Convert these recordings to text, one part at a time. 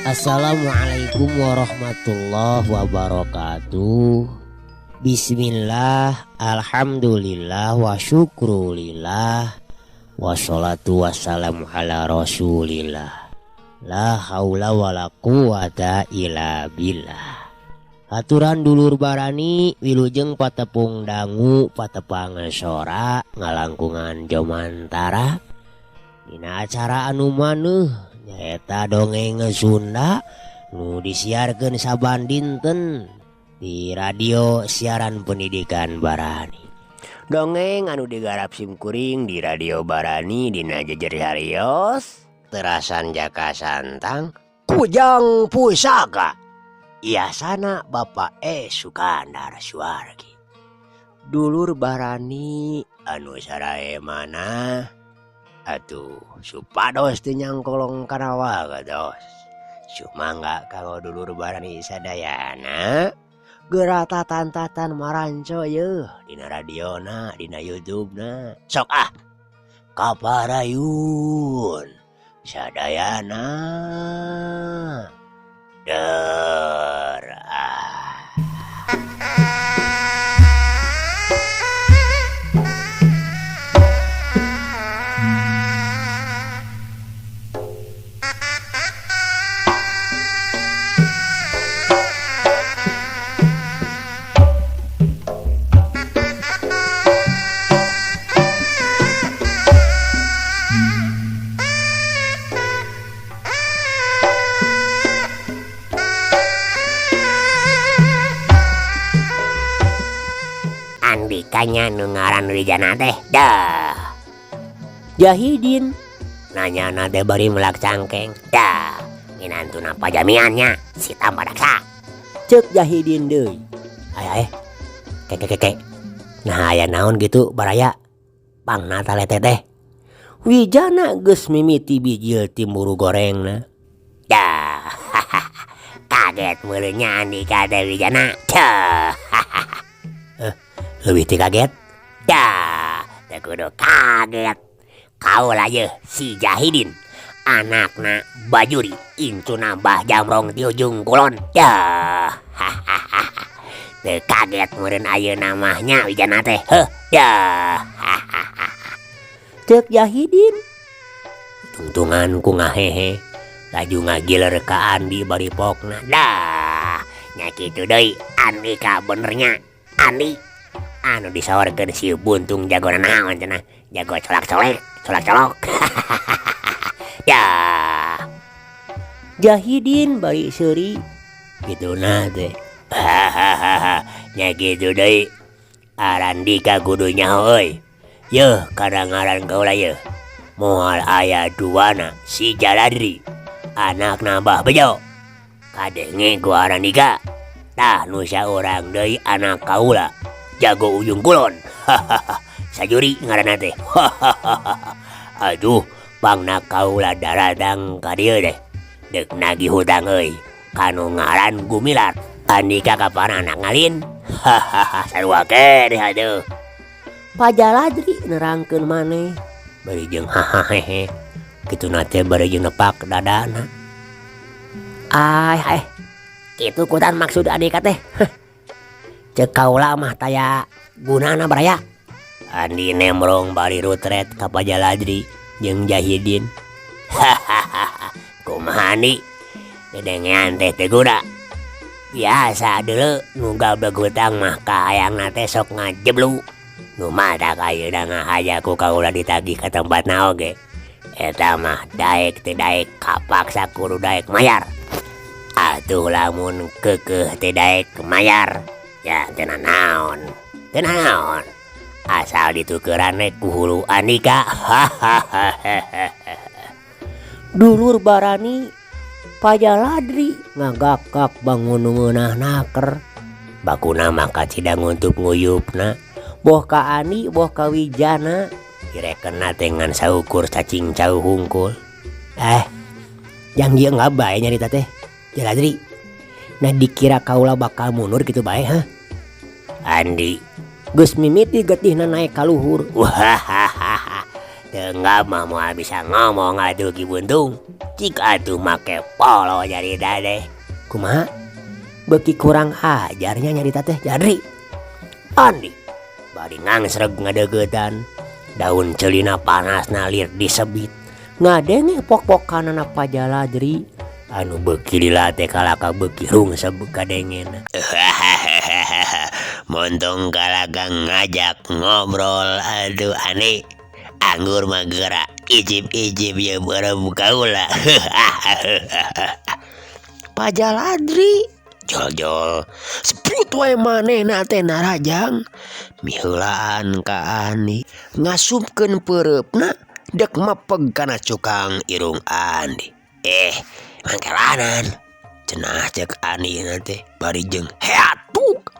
Assalamualaikum warahmatullahi wabarakatuh. Bismillah, alhamdulillah, wa syukrulillah, wassalatu wassalamu ala rasulillah. La haula wa la quwata illa billah. Aturan dulur barani wilujeng patepung dangu patepang sora ngalangkungan jomantara dina acara anu maneuh nyaeta dongeng Sunda nu disiarkeun saban dinten di radio siaran pendidikan Barani. Dongeng anu digarap simkuring di radio Barani dina jejer harios terasan jaka santang Kujang Pusaka. Iasana Bapak Sukandar Suwargi. Dulur Barani anu sarae mana atuh supados teu nyangkolong kana wagados. Sumangga kanggo dulur Barani sadayana geura tatan-tatan maranco yeuh dina radiona, dina YouTube-na. Sok kaparayun sadayana der Andikanya nu ngaran Rijana teh dah Jahidin nanya nade bari melak cangkeng dah nginantuna pajamiannya si Tampadaksa. Cek Jahidin deui aya keke nah aya naon gitu baraya pangna talete teh Wijana geus mimiti bijil timburu gorengna dah kaget muleunya Andika teh Wijana dah lebih ti kaget dah teu kudu kaget kaula yeuh si Jahidin anakna Bajuri incuna Mbah Jamrong di ujung kulon dah teu kaget meureun ayeuna mah nya Wijana teh heuh dah ceuk Jahidin tungtungan ku ngahehe laju ngagiler ka Andi bari pokna dah nya kitu deui Andika benernya Andi anu disawarkeun si buntung jagona naon cenah jago colak-colok ya Jahidin bari seuri kituna teh nya kitu deui Arandika kudu nyaho euy yeuh kadangaran kaula yeuh moal aya duana si Jaladri anakna Mbah Bejo kadenge ku Arandika tah nu saurang deui anak kaula jago ujung kulon sajuri ngaranna teh aduh pangna kaula daradang ka dieu deh deuk nagih hutang euy kanu ngaran Gumilar Andika kapan anak ngalin sarua ke deh aduh Pajaladri nerangkeun maneh bari jeung hahahe kituna teh bari jeung nepak dadana kitu kutan maksud Andika teh cek kaula mah taya gunana baraya Andi nemrong bari rutret ka Pajaladri jeung Jahidin kumaha Andi dedengean teh teu guna biasa deuleu nu gablek hutang mah ka hayangna teh sok ngajeblu nu madak ayeuna ngahaja ku kaula ditagih ka tempatna oge eta mah daek teu daek kapaksa kudu daek mayar atuh lamun kekeh teh daek mayar ya tenan naon asal ditukeran ku hulu Andika. Dulur Barani Pajaladri ngagakak bangun ngeunah naker bakuna maka cidang untuk nguyupna boh ka Ani boh ka Wijana direkenna dengan saukur cacing cau hungkul. Yang dia nggak bae nyarita teh Jaladri. Nah dikira kaula bakal mundur gitu bae ha. Andi geus mimiti getihna naik ka luhur. Wahahaha. Tengah mah moal bisa ngomong atuh Ki Buntung. Cik atuh make polo nyarita teh. Kumaha? Beki kurang ajarnya nyarita teh Jadri. Andi bari ngangsreg ngadegetan. Daun celina panas nalir disebit. Ngadenge pok-pokanana Pajaladri anu beuki lila teh kalaka beuki rungseb kadengen. Montong kalaka ngajak ngobrol aduh Ani anggur mah geura ijib-ijib ya bareng kaula. Pajaladri jol-jol sprut wae manehna teh narajang miheulaan ka Ani ngasupkeun peureupna dek mapeg kana cukang irung Andi. Mangkalanan cenah cek Ani nanti bari jeung heatuk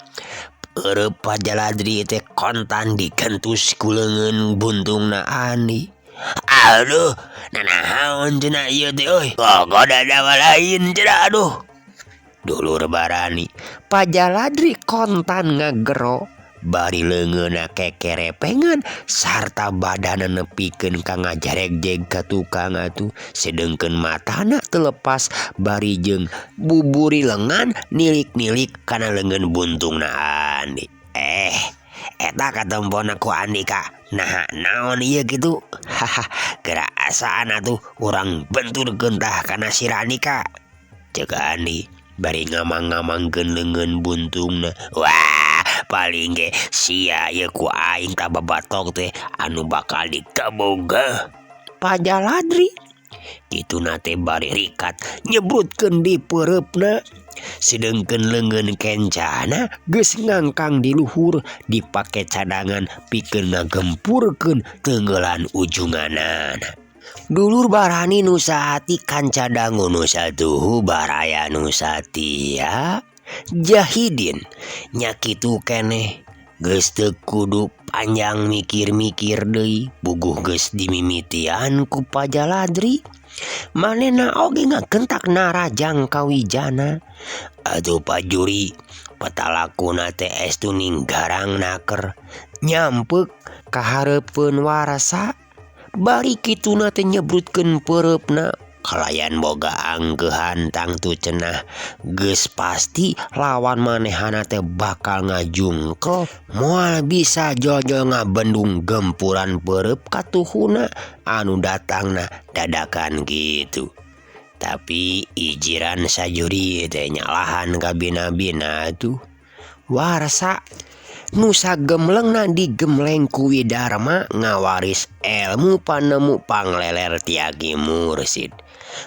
peureub Pajaladri teh kontan digentus ku leungeun buntungna Ani. Aduh nanahaun cenah ieu teh euy goda dawa lain cenah aduh. Dulur Barani Pajaladri kontan ngagero bari leungeunna kekerepengan sarta badana nepikeun ka ngajareg-jeg ka tukang atuh sedengkeun matana telepas bari jeung buburi lengan nilik-nilik kana leungeun buntungna Andi. Eta katemponna ku Andika. Nah naon ieu kitu? Geura asaan atuh urang benturkeun tah kana si Andika. Ceuk Andi bari ngamang-ngamangkeun leungeun buntungna. Wah paling ge sia ye ku aing ka babatok teh anu bakal dikaboga. Pajaladri kitu nate bari rikat nyebrutkeun di peureupna sedengkeun leungeun kencana geus ngangkang di luhur dipake cadangan pikeun ngagempurkeun teunggelan ujunganana. Dulur Barani nu saati kanca dangu nu satuhu baraya nu satia Jahidin nya kitu keneh geus teu kudu panjang mikir-mikir deui buguh geus dimimitian ku Pajaladri. Manehna oge ngagentak narajang ka Wijana. Atuh Pajuri patalakuna teh estu ninggarang naker nyampeuk ka hareupeun Warasa. Bari kituna teh nyebrutkeun peureupna kalayan boga anggehan tangtu cenah geus pasti lawan manehana teh bakal ngajungkel moal bisa jol-jol ngabendung gempuran peureub katuhuna anu datangna dadakan gitu. Tapi ijiran Sajuri teh nyalahan ka bina-bina tuh. Warsa nusa gemlengna digemleng ku Widarma ngawaris ilmu panemu pangleler tiagi mursid.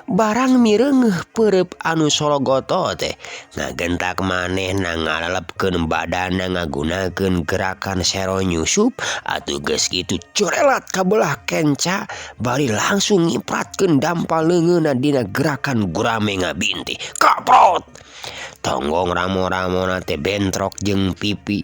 Barang mireungeuh peureub anu sologoto teh ngagentak manehna ngalalepkeun badanna ngagunakeun gerakan sero nyusup atuh geus kitu corelat ka belah kenca bari langsung ngipratkeun dampal leungeunna dina gerakan gurame ngabinti kaprot. Tonggong ramo-ramona teh bentrok jeung pipi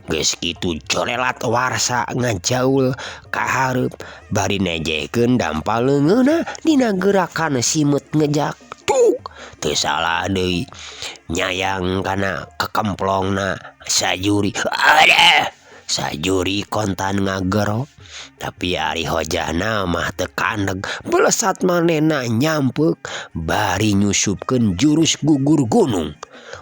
geus kitu corelat Warsa ngajaul ka hareup bari nejehkeun dampal leungeunna dina gerakan simet ngejak tuk teu salah deui nyayang kana kekemplongna Sajuri. Sajuri kontan ngagero tapi ari hojahna mah teu kandeg belesat manehna nyampeuk bari nyusupkeun jurus gugur gunung.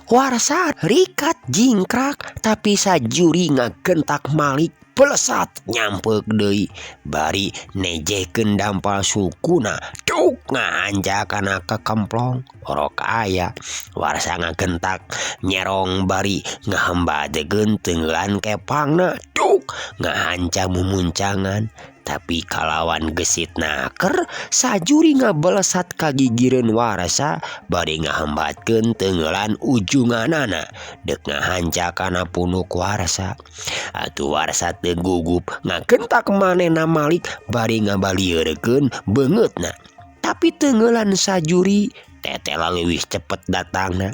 Warsa rikat jingkrak tapi Sajuri ngagentak malik pelesat nyampeuk deui bari nejehkeun dampal sukuna tuk ngahancak kana kekemplong. Orok aya Warsa ngagentak nyerong bari ngahembadegeun teunggelan kepangna tuk ngahancak mumuncangan Tapi kalawan gesit naker sajuri ngabelesat kagigireun Warsa bari ngahambatkeun tenggelan ujunganana dek ngahanca kana punuk Warsa. Atuh Warsa teu gugup ngagentak manehna Malik bari ngabalieurekeun beungeutna. Tapi tenggelan sajuri tetela leuwih cepet datangna.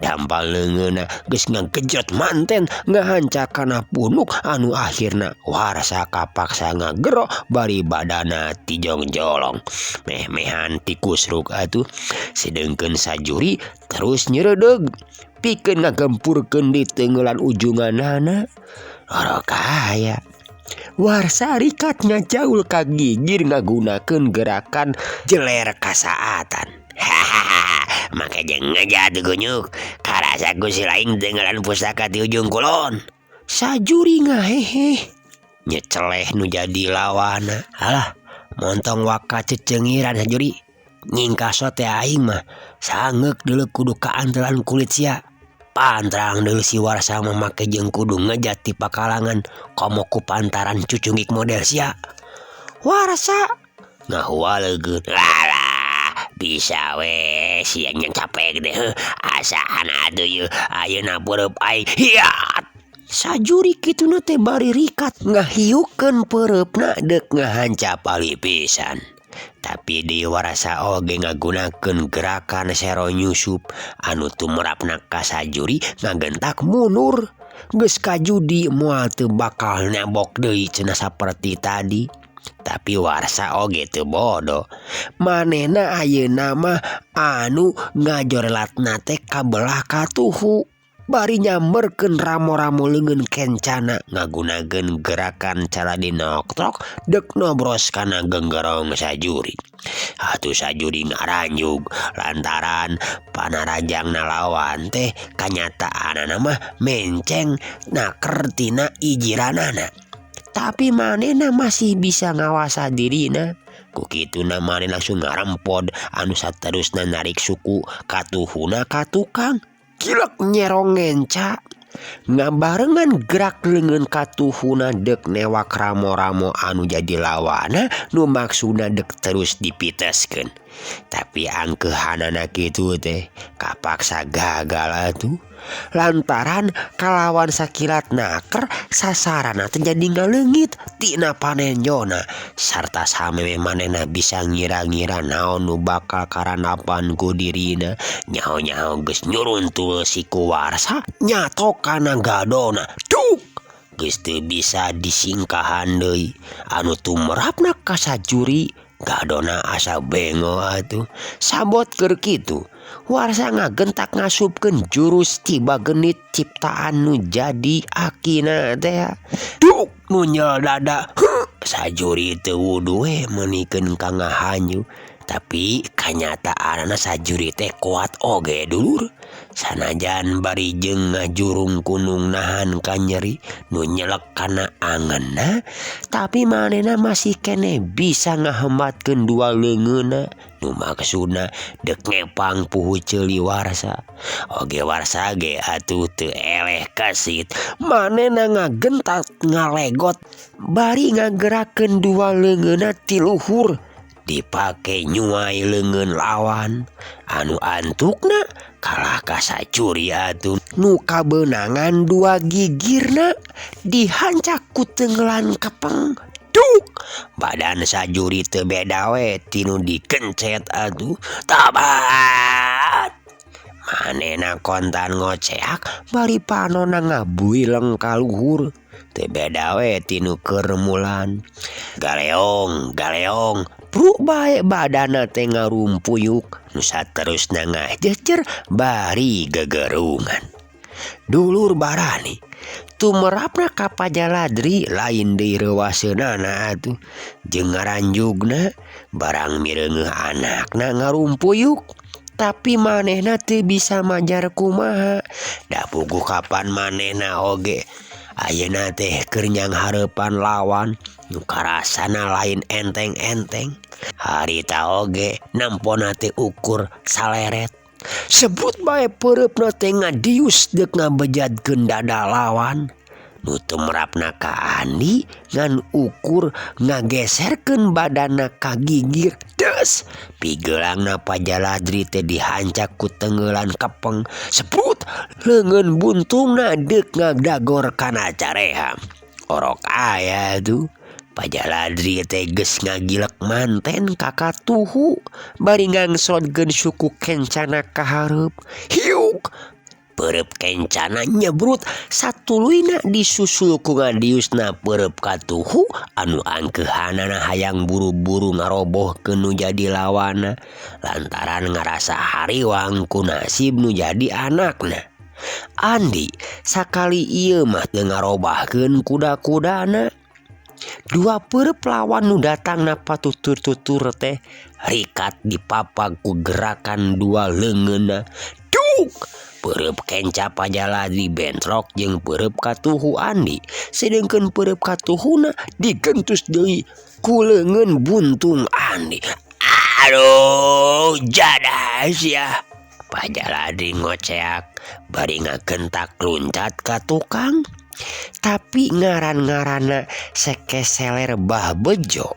Dampal leungeunna geus ngagejot manten ngahanca kana punuk anu akhirna Warsa kapaksa ngagero bari badana ti jongjolong. Meh-mehan ti kusruk atuh. Sedengkeun sajuri terus nyeredeg pikeun ngagempurkeun di tenggelan ujunganana. Orokaya Warsa rikat ngajaul ka gigir ngagunakeun gerakan jeler kasaatan. Hahaha, make jeung ngejat gunyuk. Karasa ku si laing tenggelan pustaka ti ujung kulon. Sajuri ngahehe. Nyeceleh nu jadi lawana. Alah, montong waka cecengiran sajuri. Nyingkaso teh aing mah sangeuk deuleu kudu kaantelan kulit sia. Pantrang deuleu si Warsa mamake jeung kudu ngejat ti pakalangan komo ku pantaran cucungik model sia. Warsa ngahualegeun. Alah, bisa we sia yang capek deh. Asaan atuh yeuh ayeuna peureub aing hiat. Sajuri kituna teh bari rikat ngahiukeun peureupna dek ngahanca pali pisan. Tapi di Warsa oge ngagunakeun gerakan sero nyusup anu tumrapna ka sajuri ngagentak mundur. Geus kajudi moal teu bakal nabok deui cenah saperti tadi. Tapi Warsa oge teu bodoh. Manehna ayeuna mah anu ngajorelatna teh kabelah katuhu. Bari nyamberkeun ramo-ramo leungeun kencana ngagunakeun gerakan cara dinoktrok dek nobros kana genggerong sajuri. Atuh sajuri ngaranjug lantaran panarajangna lawan teh kanyataanana mah menceng naker tina ijiranana. Tapi manehna masih bisa ngawasa dirina. Ku kituna maneh langsung ngarampod anu saterusna narik suku katuhuna ka tukang. Kilek nyerong ngenca ngabarengan gerak leungeun katuhuna dek newak ramo-ramo anu jadi lawana nu maksudna dek terus dipiteskeun. Tapi angkeuhanana kitu teh kapaksa gagal atuh. Lantaran kalawan sakilat naker sasarana teh jadi ngaleungit tina panenjona sarta sameme manehna bisa ngira-ngira naon nu bakal karanapan ku dirina. Nyaho-nyaho geus nyuruntul si ku Warsa nyatok kana gadona. Duk! Geus teu bisa disingkahan deui. Anu tumrapna ka sajuri gadona asa bengo atuh. Sabot keur kitu Warsa ngagentak ngasupkeun jurus tiba genit ciptaan nu jadi akina teh. Duk nu nyel dada. Sajuri teu wudu we meunikeun ka ngahanyu. Tapi kanyataanna sajuri teh kuat oge dulur. Sanajan bari jeung ngajurung kunung nahan ka nyeri nu nyelek kana angeunna, tapi manehna masih kene bisa ngahembatkeun dua leungeunna nu maksudna dek ngepang puhu ceuli Warsa. Oge Warsa ge atuh teu eleh kasit manehna ngagentak ngalegot bari ngagerakeun dua leungeunna ti luhur dipake nyuai leungeun lawan. Anu antukna kalah ka sajuri atuh nu kabeunangan dua gigirna dihancak ku tenggelan kepeng. Duk! Badan sajuri teu beda we tinu dikencet atuh. Tabat! Manehna kontan ngoceak bari panonna ngabuileng ka luhur. Teu beda we tinu keremulan. Galeong, galeong. Pruk bae badana teh ngarumpuyuk nu saterusna ngajejer bari gegerungan. Dulur barani tumrapna ka pajaladri lain deui reuwaseunana atuh jeung ngaranjugna barang mireungeuh anakna ngarumpuyuk. Tapi manehna teu bisa majar kumaha. Da puguh kapan manehna oge ayeuna teh keur nyang hareupan lawan nu karasana lain enteng-enteng. Harita oge nampona teh ukur saleret. Sebut bae peureupna teh ngadius dek ngabejadkeun dada lawan. Nu tumrapna ka Andi ngan ukur ngageserkeun badanna ka Gigir. Des pigelangna Pajaladri teh dihancak ku tenggelan kepeng. Seprut leungeun buntungna deuk ngagdagor kana careha. Orok aya tuh Pajaladri teh geus ngagilek manten ka Katuhu bari ngangsodkeun suku kencana ka hareup. Hiuk pereup kencana nyebrut satuluyna disusul ku ngadiusna pereup Katuhu anu angkeuhanana hayang buru-buru ngarobohkeun nu jadi lawanna lantaran ngarasa hariwang ku nasib nu jadi anakna. Andi sakali ieu mah teu ngarobahkeun kuda-kudana. Dua pereup lawan nu datangna patutur-tutur teh rikat dipapag ku gerakan dua leungeunna. Duk pereup kenca Pajaladri bentrok jeung pereup Katuhu Andi, sedengkeun pereup Katuhuna digentus deui ku leungeun buntung Andi. Aduh, jadas ya. Pajaladri ngoceak bari ngagentak luncat ka tukang. Tapi ngaran-ngaranna sekeseler bah bejo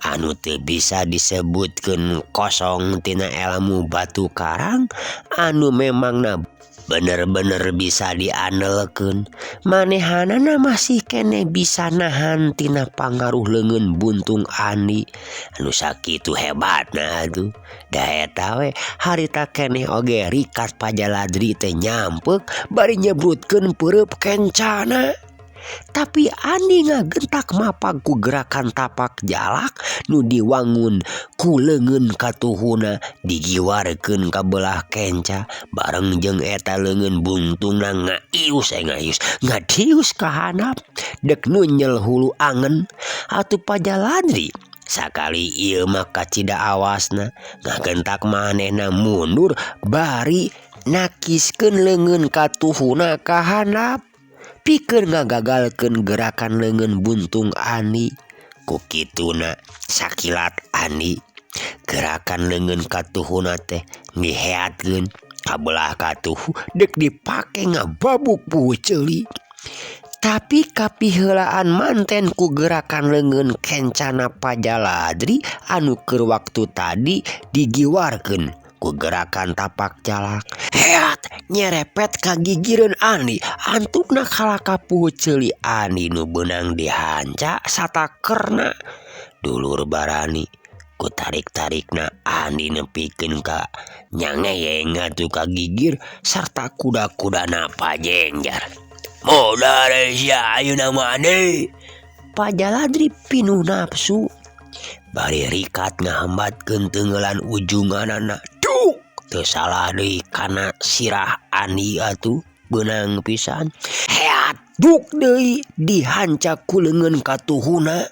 anu teu bisa disebutkeun kosong tina ilmu batu karang anu memangna bener-bener bisa diandelkeun. Manehanana masih kene bisa nahan tina pangaruh leungeun buntung Andi anu sakitu hebatna atuh. Da eta we harita keneh oge rikat Pajaladri teh nyampek bari nyebrutkeun pereup kencana. Tapi Andi ngagentak mapag ku gerakan tapak jalak nu diwangun ku leungeun Katuhuna digiwarkeun ka belah kenca bareng jeung eta leungeun buntungna ngaius ngadius ka handap dek nunyel hulu angen. Atuh Pajaladri sakali ieu mah kacida awasna ngagentak manehna mundur bari nakiskeun leungeun Katuhuna ka handap pikeun ngagagalkeun gerakan leungeun buntung Andi. Ku kituna sakilat Andi gerakan leungeun Katuhuna teh ngiheatkeun ka belah Katuhu dek dipake ngababuk pueuh ceuli. Tapi kapiheulaan manten ku gerakan leungeun kencana Pajaladri anu keur waktu tadi digiwarkeun ku gerakan tapak jalak. Heat nyerepet ka gigireun Andi antukna kalaka pueuh ceuli Andi nu beunang dihanca satakerna. Dulur barani ku tarik-tarikna Andi nepikeun ka nyangeyeng atuh ka Gigir sarta kuda-kudana Pajengjar. Modal sia ayeuna maneh. Pajaladri pinuh nafsu bari rikat ngahambatkeun teunggelan ujunganana. Duk teu salah deui kana sirah Andi atuh beunang pisan. Heat duk deui dihancak ku leungeun Katuhuna.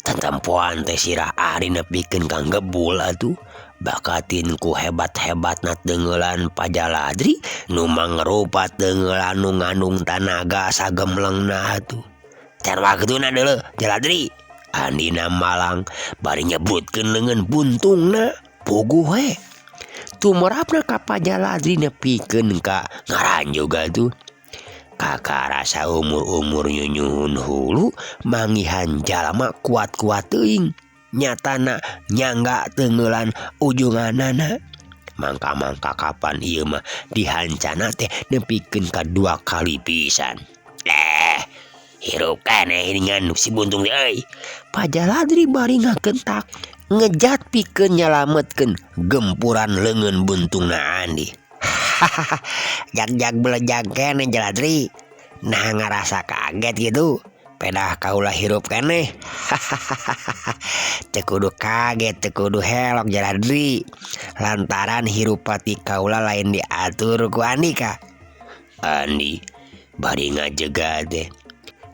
Tatempoan teh sirah Andi nepikeun ka gebul atuh bakatin ku hebat-hebatna teunggelan Pajaladri nu mangrupa teunggelan nu ngandung tanaga sagemlengna atuh. Can waktuna deuleu Jaladri. Andina malang bari nyebrutkeun leungeun buntungna puguh we. Tumrapna ka Pajaladri nepikeun ka ngaran juga tuh. Kakak rasa umur-umur nyunyuhun hulu mangihan jalma kuat-kuat teuing. Nyatana nyangga teunggelan ujunganana. Mangka-mangka kapan ieu mah dihancana teh nepikeun ka dua kali pisan. Hirup keneh dengan si buntung teh euy. Pajaladri bari ngagentak ngejat pikeun nyalametkeun gempuran leungeun buntungna Andi. Jag-jag belejag keneh Jaladri. Nah ngarasa kaget gitu. Pedah kaula hirup keneh. Teu kudu kaget, teu kudu helok Jaladri. Lantaran hirup pati kaula lain diatur ku Andika. Andi bari ngajegat teh.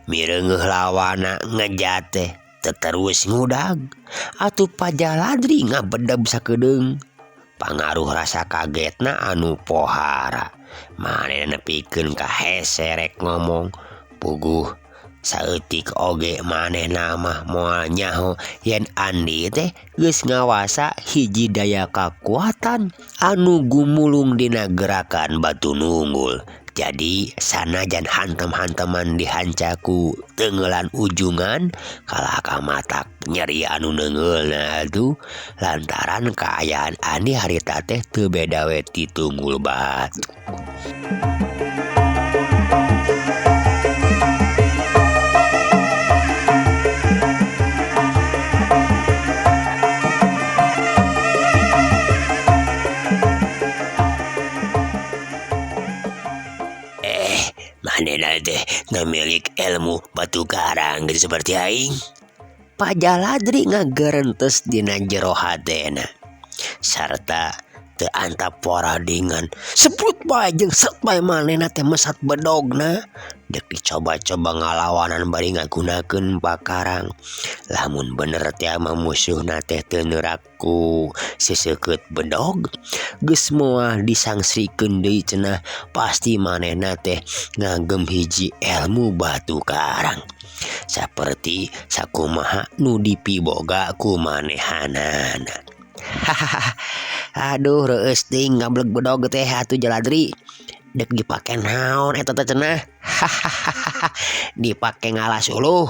Mireungeuh lawana ngejat teh teterus ngudag. Atuh Pajaladri ngabedeb sakedeung. Pangaruh rasa kagetna anu pohara. Manehna nepikeun ka hese rek ngomong. Puguh saeutik oge manehna mah moal nyaho yen Andi teh geus ngawasa hiji daya kakuatan anu gumulung dina gerakan batu nunggul. Jadi sanajan hantem-hanteman dihancaku tenggelan ujungan kalahkah matak nyeri anu nengeulna tuh lantaran kaayaan Andi harita teh teu beda we ti Tunggul Batu. Manehna teh ngamilik ilmu batu karang gitu seperti aing. Pak Jaladri ngagerentos dina jero hatena sarta teu antap poradingan sebut bae jeung set bae manehna teh mesat bedogna dek dicoba-coba ngalawanan bari ngagunakeun pakarang. Lamun bener teh mah musuhna teh teu neuraku seseukeut bedog geus moal disangsrikeun deui cenah pasti manehna teh ngagem hiji ilmu batu karang saperti sakumaha nu dipiboga ku manehanana. Aduh reueus ting ngableg bedog teh atuh Jaladri. Dek dipake naon eta teh cenah? Dipake ngalas uluh.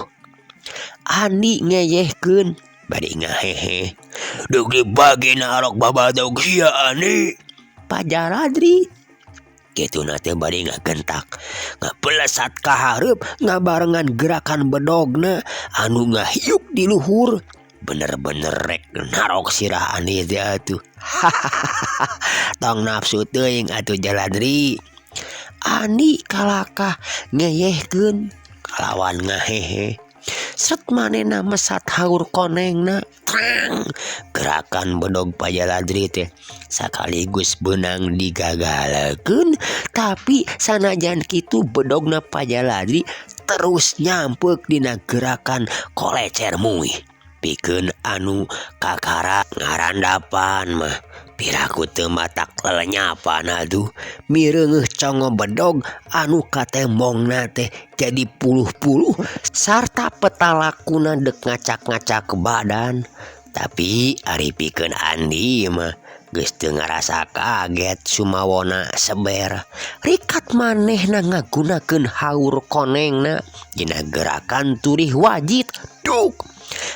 Andi ngeyehkeun bade ngahehe. Dek dibagi na arok babadog sia Andi. Pak Jaladri kitu teh bade ngagentak ngapelesat ka hareup ngabarengan gerakan bedogna anu ngahiuk di luhur. Bener-bener rek narok sirah Andi teh atuh. Tong nafsu teuing atuh Jaladri. Andi kalakah ngeyehkeun kalawan ngahehe. Sret manehna mesat haur konengna. Trang gerakan bedog Pak Jaladri teh sakaligus beunang digagalekeun tapi sanajan kitu bedogna Pak Jaladri terus nyampeuk dina gerakan kolecer muih. Pikeun anu kakara ngarandapan mah piraku teu matak lelenyapan atuh mireungeuh congo bedog anu katembongna teh jadi puluh-puluh sarta petalakuna dek ngacak-ngacak ke badan. Tapi ari pikeun Andi mah geus teu ngarasa kaget sumawona seber. Rikat manehna ngagunakeun haur konengna dina gerakan turih wajit. Duk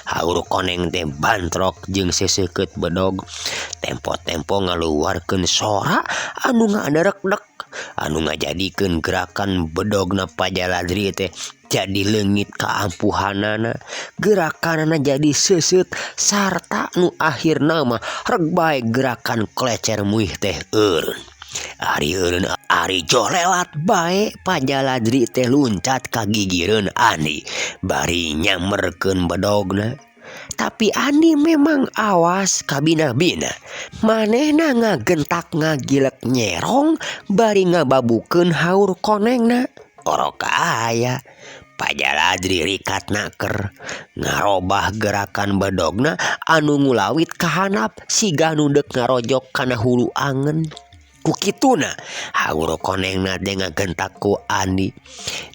haur koneng teh bantrok jeung seseukeut bedog tempo-tempo ngaluarkeun sora anu ngaderek-dek anu ngajadikeun gerakan bedogna Pak Jaladri teh jadi leungit kaampuhanana. Gerakanana jadi seuseut sarta nu akhirna mah reg bae gerakan klecer muih teh eureun. Ari eureun ari jolelat bae Pak Jaladri teh luncat ka gigireun Andi bari nyammerkeun bedogna. Tapi Andi memang awas kabina-bina. Manehna ngagentak ngagilek nyerong bari ngababukeun haur konengna. Orok aya Pak Jaladri rikat naker ngarobah gerakan bedogna anu ngulawit ka handap siga nu deuk ngarojok kana hulu angen. Kukituna haur konengna teh ngagentak ku Andi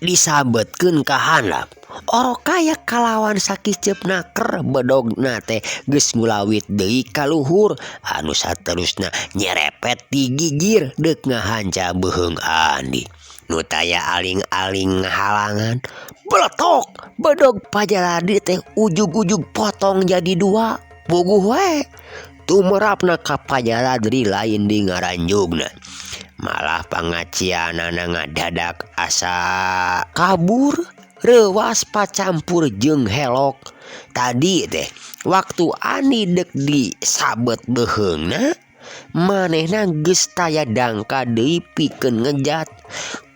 disabetkeun ka handap. Orok kaya kalawan sakicep naker bedogna teh geus ngulawit deui ka luhur anu saterusna nyerepet di gigir deuk ngahanca beheung Andi. Nu taya aling-aling ngahalangan beletok bedog Pak Jaladri teh ujug-ujug potong jadi dua. Puguh we tumerapna ka Pak Jaladri lain di ngaranjugna malah pangacianana ngadadak asa kabur rewas pacampur jeung helok. Tadi teh waktu Andi dek disabet beheungna manehna geus taya dangka deui pikeun ngejat.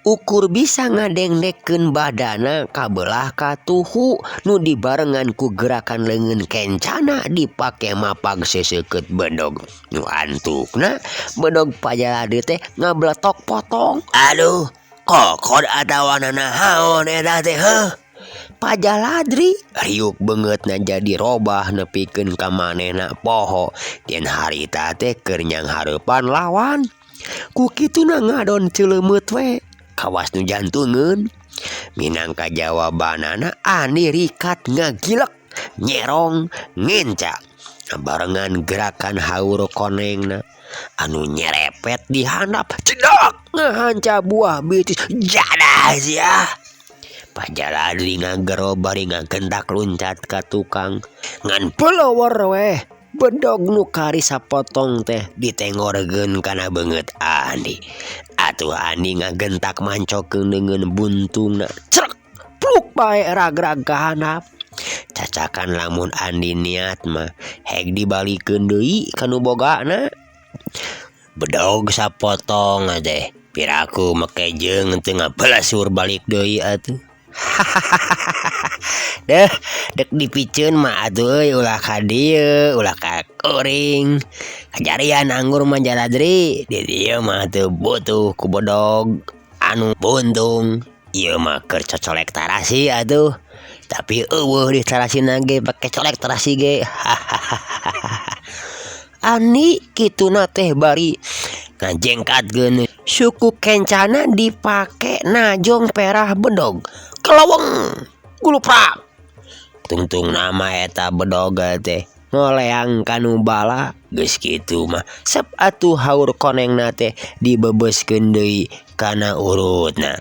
Ukur bisa ngadengdekkeun badana kabelah ka tuhu nu dibarengan ku gerakan leungeun kencana dipake mapag seseukeut bedog. Nu antukna bedog Pak Jaladri teh ngabletok potong. Aduh, kokod atawana nahaon eta teh heuh. Pak Jaladri riuk beungeutna jadi robah nepikeun ka manehna poho yen harita teh keur nyang hareupan lawan. Ku kituna ngadon celeumeut we kawas nu jantungeun. Minangka jawabanana Andi rikat ngagilek nyerong ngencak barengan gerakan haur konengna anu nyerepet di handap cedak ngahanca buah bitis jadas ya. Pajaladri ngagero bari ngagentak loncat ka tukang. Ngan pelewer weh bedog nu kari sapotong teh ditengorkeun kana beungeut Andi. Atuh Andi ngagentak mancokeun dengan buntungna. Crek pluk bae ragrag ka handap. Cacakan lamun Andi niat mah heg dibalikeun deui kanu bogana. Bedog sapotong teh piraku make jeung teu ngabelasur balik deui atuh. Deh dek dipiceun mah atuh euy ulah ka dieu ulah ka kuring kajarian anggur mah Jaladri di dieu mah teu butuh ku bodog anu buntung. Ieu mah keur cocolek tarasi atuh tapi eueuh di tarasina ge pake colek tarasi ge. Ani kituna teh bari ngajengkatkeun suku kencana dipake najong perah bedog kelaweng guluprak. Tungtung nama eta bedog teh ngoleang kanu bala geus kitu mah sep atuh haur konengna teh dibebeuskeun deui kana urutna.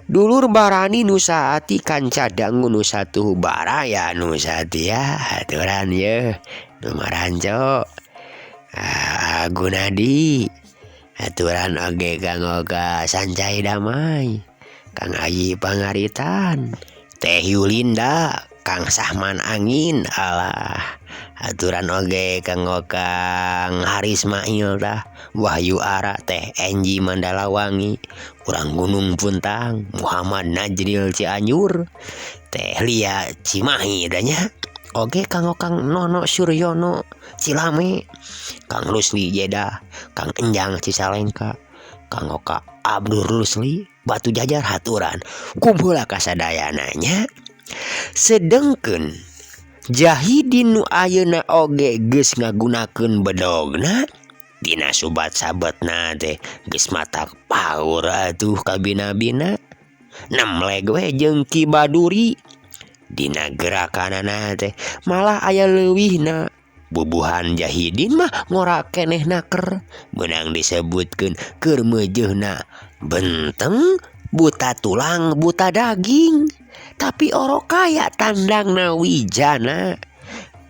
Dulur barani nu saati kanca dangu nu satu bara ya nu satia aturan ye nu maranco Gunadi aturan oge kanggo ka Sancai Damai Kang Ayi Pangaritan Teh Yulinda Kang Sahman Angin alah aturan oge kanggo Kang Harismail dah Wahyu Ara Teh Enji Mandalawangi urang Gunung Puntang Muhammad Najril Cianjur Teh Lia Cimahi danya oge kanggo Kang Nono Suryono Cilame Kang Rusli Jeddah Kang Enjang Cisalengka kanggo ka Abdul Rusli Batu Jajar haturan kumpul kasadayananya. Sedengkeun Jahidin nu ayeuna oge geus ngagunakeun bedogna dina subat sabetna teh geus matak paur atuh kabina-bina nemleg we jeung Ki Baduri dina gerakanana teh malah aya leuwihna. Bubuhan Jahidin mah ngora keneh naker menang disebutkeun keur meujeuhna benteng buta tulang buta daging tapi orok kaya tandangna wijana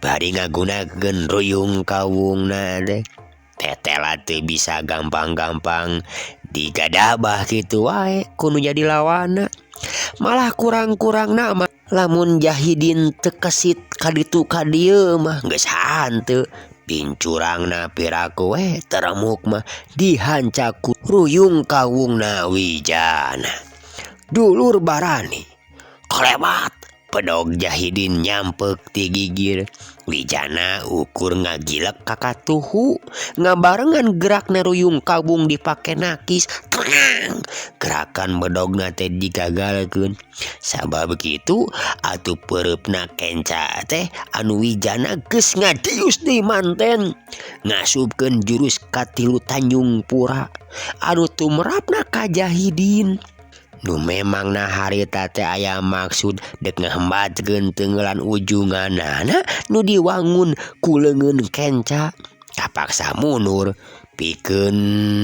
bari ngagunakeun ruyung kawungna teh tetela teu bisa gampang-gampang digadabah kitu wae kudu jadi lawana. Malah kurang-kurangna mah lamun Jahidin teu kesit ka ditu ka dieu mah geus hanteu pincurangna piraku we teremuk mah dihancaku ruyung kawungna wijana. Dulur barani klebat pedog Jahidin nyampek ti gigir wijana ukur ngagilek kakatuhu ngabarengan gerakna ruyung kawung dipake nakis tenang gerakan bedogna teh digagalkeun sabab begitu atuh pereupna kenca teh anu wijana geus ngadius deui manten ngasupkeun jurus katilu Tanjung Pura anu tumrapna ka Jahidin. Nu memangna harita teh aya maksud dek ngahembatkeun teungelan ujunganana nu diwangun ku leungeun kenca kapaksa mundur pikeun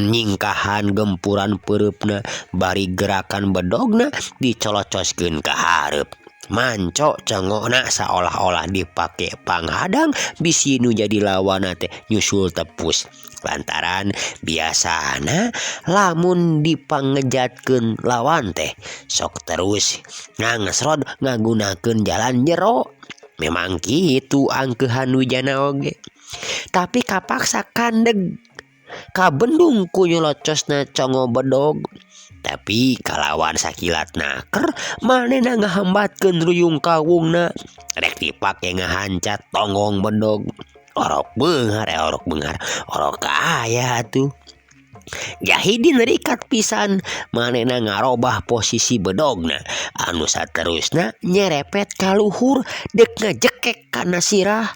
nyingkahan gempuran pereupna bari gerakan bedogna dicolocoskeun ka hareup manco cengokna saolah-olah dipake panghadang bisi nu jadi lawana teh nyusul tepus lantaran biasana lamun dipangejatkeun lawan teh sok terus ngangesrod ngagunakeun jalan jero memang kitu angkeuhan wijana oge tapi kapaksa kandeg kabendung ku nyolocosna congo bedog tapi kalawan sakilat naker manehna ngahambatkeun ruyung kawungna rek dipake ngahancat tonggong bedog orok beunghar orok kaya tuh. Jahidin rikat pisan manehna ngarobah posisi bedogna anu saterusna nyerepet ka luhur dek ngajekek kana sirah.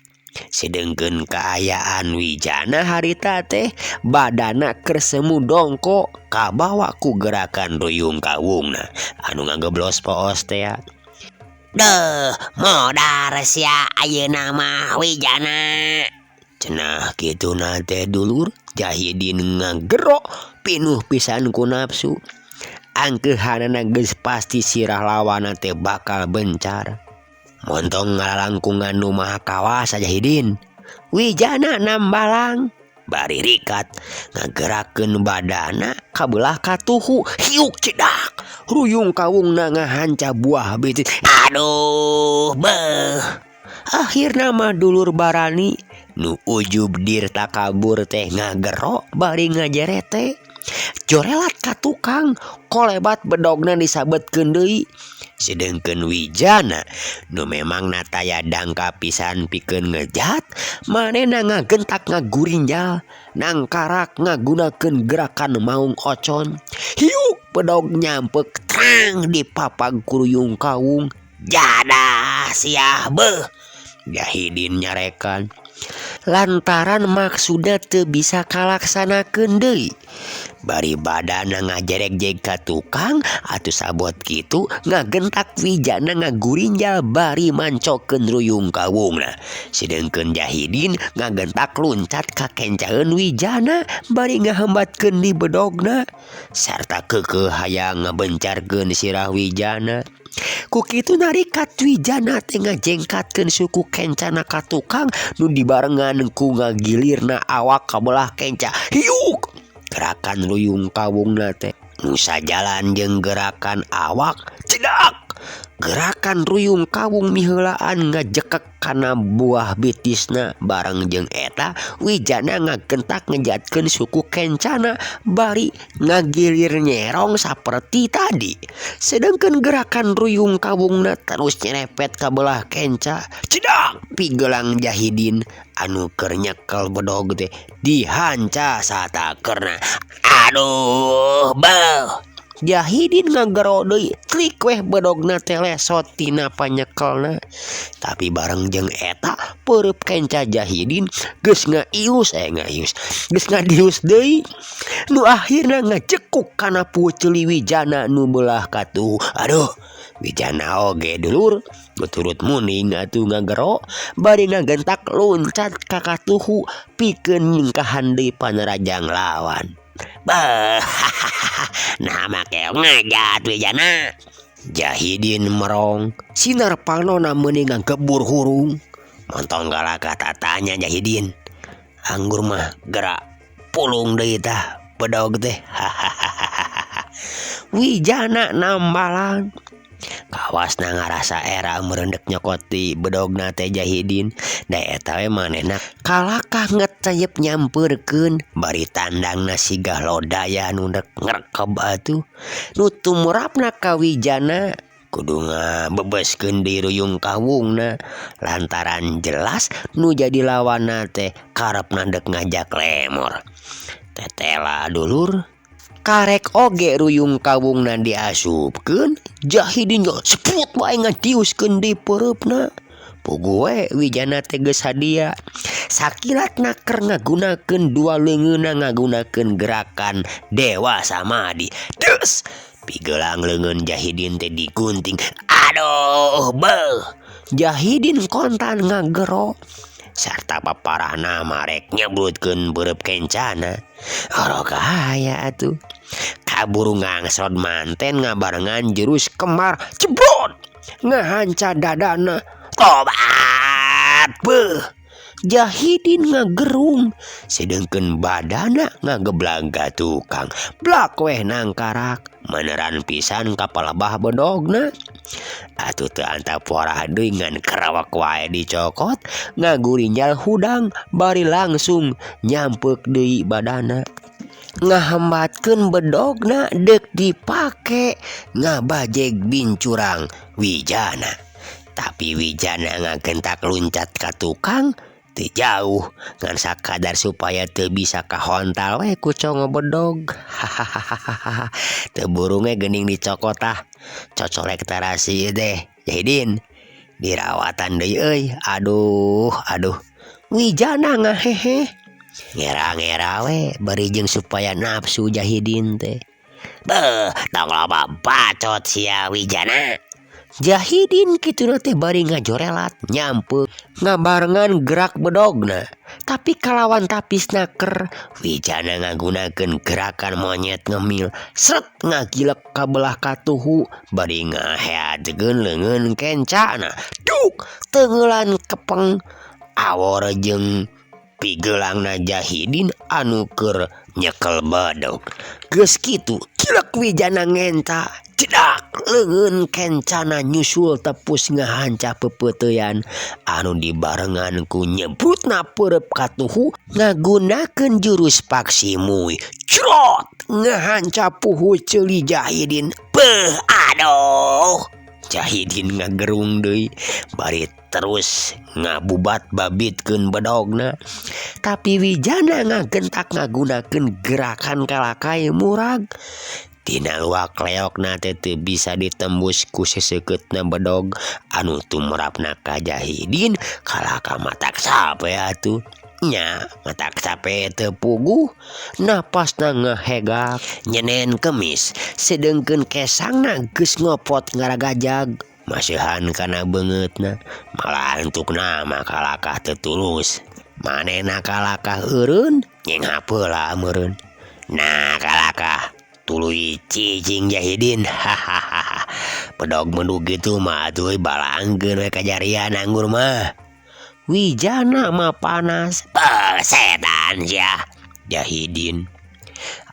Sedengkeun kaayaan wijana harita teh badana keur semu dongko kabawa ku gerakan ruyung kawungna anu ngageblos poos teh. Deuh modar sia ayeuna mah wijana Cenah kitu nate dulur, Jahidin ngagerok pinuh pisan ku nafsu. Angkeuhanana geus pasti sirah lawana teh bakal bencar. Montong ngalalangkungan nu maha kawas Jahidin. Wijana nambalang bari rikat ngagerakeun badana kabelah katuhu hiuk cedak. Ruyung kawungna ngahanca buah biji. Aduh beuh. Akhirna mah dulur barani nu ujub dir takabur teh ngagerok bari ngajerete. Jorelat ka tukang kolebat bedogna disabetkeun deui. Sedengkeun Wijana nu memang nataya dangka pisan pikeun ngejat, manehna ngagentak ngagurinjal nangkarak ngagunakeun gerakan maung ocon. Hiuk bedog nyampek trang di papag kuruyung kawung. Jadah siah beuh. Jahidin nyarekan lantaran maksudna teu bisa kalaksanakeun deui. Bari badana ngajerek-jerek ka tukang atuh sabot kitu ngagentak Wijana ngagurinjal bari mancokeun ruyung kawungna. Sedengkeun Jahidin ngagentak luncat ka kencaeun Wijana bari ngahambatkeun di bedogna sarta keukeuh hayang ngabencarkeun sirah Wijana. Ku kitu narikat Wijana teh ngajengkatkeun suku kencana ka tukang nu dibarengan ku ngagilirna awak kabelah kenca. Hiuk! Gerakan ruyung kawungna teh nu sajalan jeung gerakan awak cedak. Gerakan ruyung kawung miheulaan ngajekek kana buah bitisna bareng jeung eta Wijana ngagentak ngejatkeun suku kencana bari ngagilir nyerong saperti tadi. Sedengkeun gerakan ruyung kawungna terus nyerepet ka belah kenca. Cedak pigelang Jahidin anu keur nyekel bedog teh dihanca satakeurna. Aduh beuh. Jahidin ngagero deui klik weh bedogna teh lesot tina panyekelna. Tapi bareng jeung eta peureub kenca Jahidin geus ngaius geus ngadius deui nu akhirna ngajekuk kana puceuli Wijana nu belah katuh. Aduh Wijana oge dulur miturut muning atuh ngagero bari ngagentak loncat ka katuhu pikeun nyingkahan deui panerajang lawan. Bah, nah make ngajat Wijana. Jahidin merong sinar panonna meuning ngagebur hurung. Montong galaka tatanya Jahidin. Anggur mah gerak pulung deui tah bedog teh. Wijana nambalang kawasna ngarasa era merendek nyokoti bedogna teh Jahidin. Da eta we manehna kalakah ngeceyep nyampeurkeun bari tandangna sigah lodaya nu ngrekeb atuh. Nu tumurapna ka Wijana kudu ngabebeskeun di ruyung kawungna lantaran jelas nu jadi lawanna teh karepna dek ngajak lemor. Tetela dulur karek oge ruyung kawungna diasupkeun Jahidin seput wae ngadiuskeun di peureupna. Puguh we Wijana teh geus hadia. Sakilatna keur ngagunakeun dua leungeunna ngagunakeun gerakan Dewa Samadi. Deus pigelang leungeun Jahidin teh digunting. Aduh beuh. Jahidin kontan ngagero sarta paparahna marek nyeblutkeun beureub kencana. Orokahaya atuh. Kaburu ngangsrod manten ngabarengan jurus kembar cebrot ngahanca dadana. Tobat beuh. Jahidin ngagerung sedengkeun badana ngageblag ka tukang blak weh nangkarak meneran pisan kapalebah bedogna. Atuh teu antap warah deui ngan kerawak wae dicokot ngagurinjal hudang bari langsung nyampeuk deui badana. Ngahambatkeun bedogna deuk dipake ngabajeg bincurang Wijana. Tapi Wijana ngagentak luncat ka tukang teu jauh ngan sakadar supaya teu bisa kahontal we ku congo bedog. Hahaha. Teu burunge geuning dicokot tah. Cocolek tarasi deh Jahidin. Dirawatan deui euy. Aduh. Wijana ngahehe. Ngera-ngera we bari jeung supaya nafsu Jahidin teh. Beuh, tong loba bacot sia Wijana. Jahidin kituna teh bari ngajorelat nyampeuk ngabarengan gerak bedogna Tapi kalawan tapis naker, Wijana ngagunakeun gerakan monyet ngemil, sret ngagilek kabelah katuhu bari ngaheadkeun leungeun kencana. Duk tengeulan kepeng awor jeung pigelangna Jahidin anu keur nyekel badog. Geus kitu kilek Wijana ngenta, cedak leungeun kencana nyusul tepus ngahancah pepeuteyan anu dibarengan ku nyebutna peureup katuhu ngagunakeun jurus Paksimui. Crot ngahancah puhu ceuli Jahidin. Beuh, aduh. Jahidin ngagerung deui bari terus ngabubat babitkeun bedogna. Tapi Wijana ngagentak ngagunakeun gerakan kalakai murag. Tina luak leokna teh teu bisa ditembus ku seseukeutna bedog anu tumrapna ka Jahidin. Kalaka matak sape atuh. Nya matak sape teu puguh, napasna ngahegak nyenen kemis, sedengkeun kesangna geus ngopot ngaragajag. Maseuhan kana beungeutna, malah entukna mah kalakah teu tulus. Manehna kalakah eureun, nyeng hapeula meureun. Nah kalakah tuluy cicing Jahidin. Hahaha. Pedog menu kitu mah atuh balangkeun we kajarian anggur mah. Wijana mah panas. Setan sia Jahidin.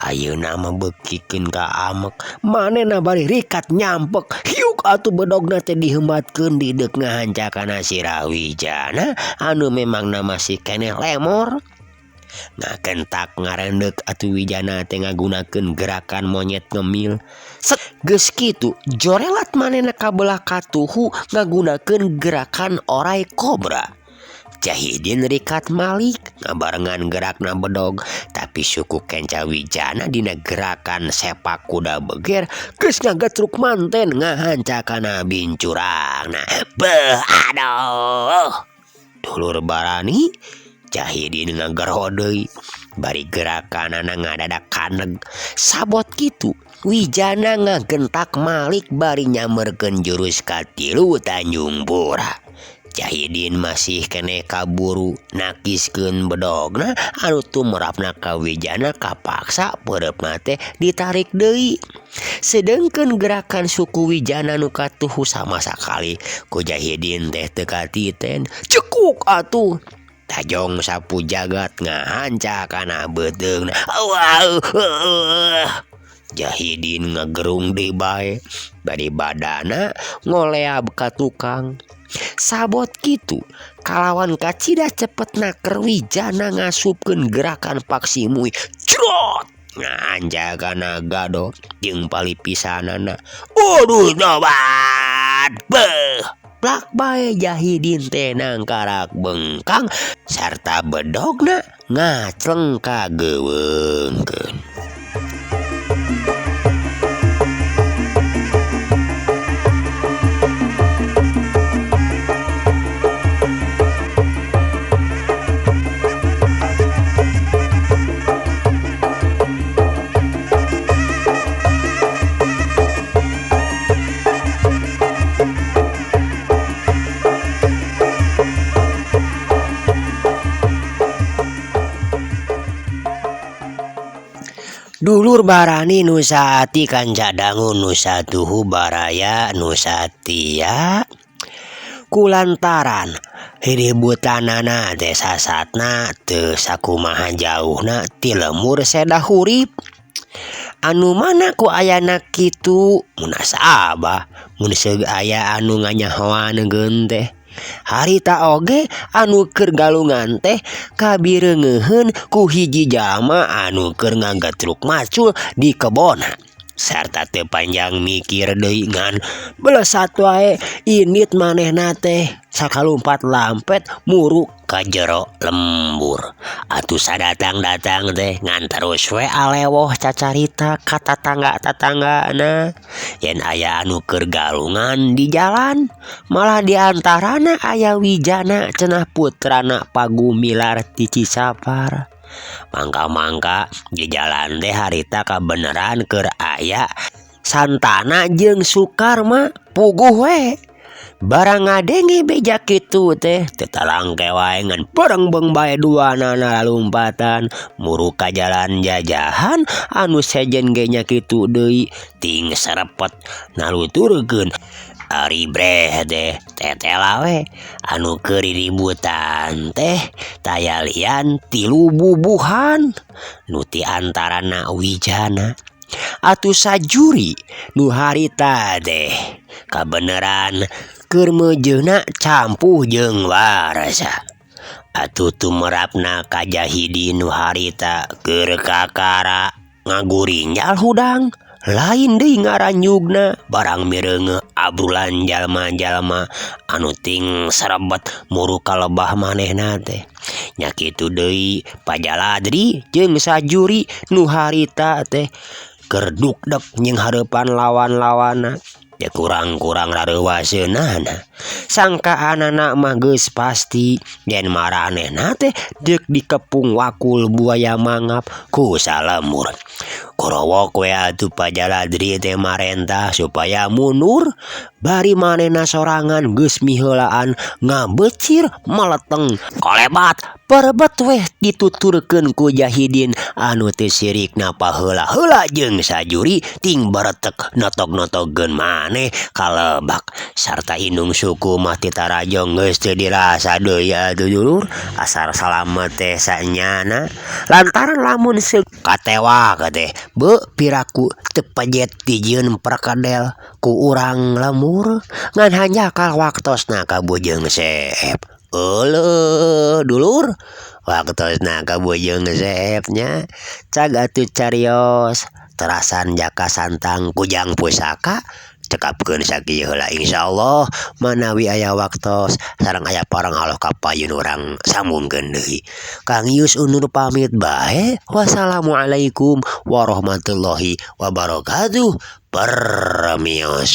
Ayeuna mah beukikeun ka amek, manehna bari rikat nyampek. Hiuk atuh bedogna teh dihembatkeun di deuk ngahancakana sirah Wijana anu memangna masih keneh lemor. Ngakentak ngarendeuk atuh Wijana teh ngagunakeun gerakan monyet ngemil. Set geus kitu jorelat manehna kabelah katuhu ngagunakeun gerakan orai kobra. Jahidin rikat malik ngabarengan gerakna bedog, tapi suku kenca Wijana dina gerakan sepak kuda beger geus ngagetruk manten ngahancakana bincurangna. Beuh, aduh. Dulur barani Jahidin ngagerho deui bari gerakanana ngadadak kaneg. Sabot kitu Wijana ngagentak malik bari nyamerkeun jurus katilu Tanjung Pura. Jahidin masih kene kaburu nakiskeun bedogna anu tumrapna ka Wijana kapaksa peureup teh ditarik deui. Sedengkeun gerakan suku Wijana nu katuhu sama sakali ku Jahidin teh teu katiten. Cekuk atuh. Tajong sapu jagat ngahancakana beuteungna. Jahidin ngagerung deui bae bari badana ngoleab ka tukang. Sabot kitu kalawan kacida cepet naker Wijana ngasupkeun gerakan Paksimui. Crot ngahancakana gado jeung palipisanana. Aduh nobat. Beuh. Plak bae Jahidin teh nangkarak bengkang sarta bedogna ngacleng kageuweungkeun. Dulur barani nu saati kanca dangu nu satuhu baraya nu satia kulantaran hiributanana teh sasatna teu sakumaha jauhna ti lemur sedah hurip. Anu mana ku ayana kitu mun saabah mun seug aya anu nganyahoaneun teh. Harita oge anu keur galungan teh kabireungeun ku hiji jalma anu keur ngagetruk macul di kebona. Sarta teu panjang mikir deui ngan belesat wae init manehna teh sakalumpat lampet muruk ka jero lembur. Atuh sadatang-datang teh ngan terus we alewoh cacarita ka tatangga-tatanggana. Yen aya anu keur galungan di jalan, malah diantarana aya Wijana cenah putrana Pagumilar ti Cisapar. Mangka-mangka di jalan teh harita kabeneran keur aya Santana jeung Sukarma puguh we. Barang ngadenge beja kitu teh tetalangke wae ngan bareng-beng bae duanana lalumpatan muru ka jalan jajahan anu sejen ge nya kitu deui ting serepet naluturkeun ari breh teh tetela we anu keur ributan teh taya lian tilu bubuhan nu ti antarana wijana atuh sajuri nu harita teh kabeneran keur mejeuna campuh jeung Warasa atuh tumerapna kajahidi nu harita keur kakara ngagurinjal hudang lain deui ngaranjugna barang mireungeun abrulan jalma-jalma anu ting serebet muru kalebah manehna teh nya kitu deui Pajaladri jeung sajuri nu harita teh keur dukdek jeung hareupan lawan-lawanna ya kurang-kurang rareuwaseunana sangka anana mah geus pasti yen maranehna teh deuk dikepung wakul buaya mangap ku salemur korowok we atuh Pajaladri teh marentah supaya mundur bari manehna sorangan geus miheulaan ngabecir meleteng kolebat perebet weh dituturkeun ku Jahidin anu teu sirikna paheula-heula jeung sajuri ting baretek notok-notokkeun maneh kalebak sarta indung suku mah ti tarajong geus teu dirasa deui atuh dulur asal salamet teh sanyana lantaran lamun katewa teh beu piraku teu pajet dijieun perkedel ku urang lemur ngan hanjakal waktosna ka Bujang Seep. Euleuh dulur waktosna ka Bujang Seepnya cag atuh carios terasan jaka santang kujang pusaka cekapkeun sakieu heula insyaallah manawi aya waktos sareng aya parangaloh kapayun urang sambungkeun deui. Kang Yus undur pamit bae. Wassalamualaikum warahmatullahi wabarakatuh. Permios.